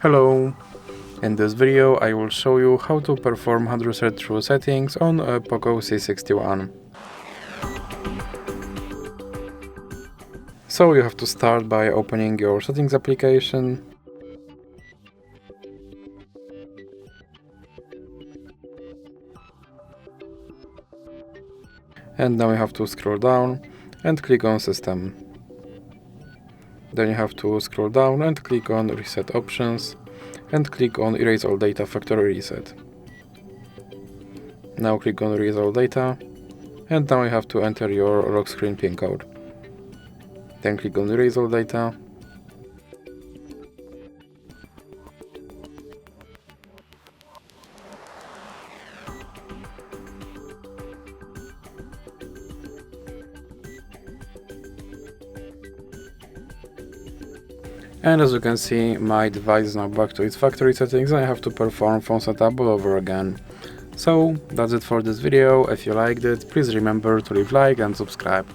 Hello! In this video I will show you how to perform hard reset through settings on a POCO C61. So you have to start by opening your settings application. And now you have to scroll down and click on System. Then you have to scroll down and click on Reset Options and click on Erase All Data Factory Reset. Now click on Erase All Data and now you have to enter your lock screen PIN code. Then click on Erase All Data. And as you can see, my device is now back to its factory settings and I have to perform phone setup all over again. So that's it for this video. If you liked it, please remember to leave a like and subscribe.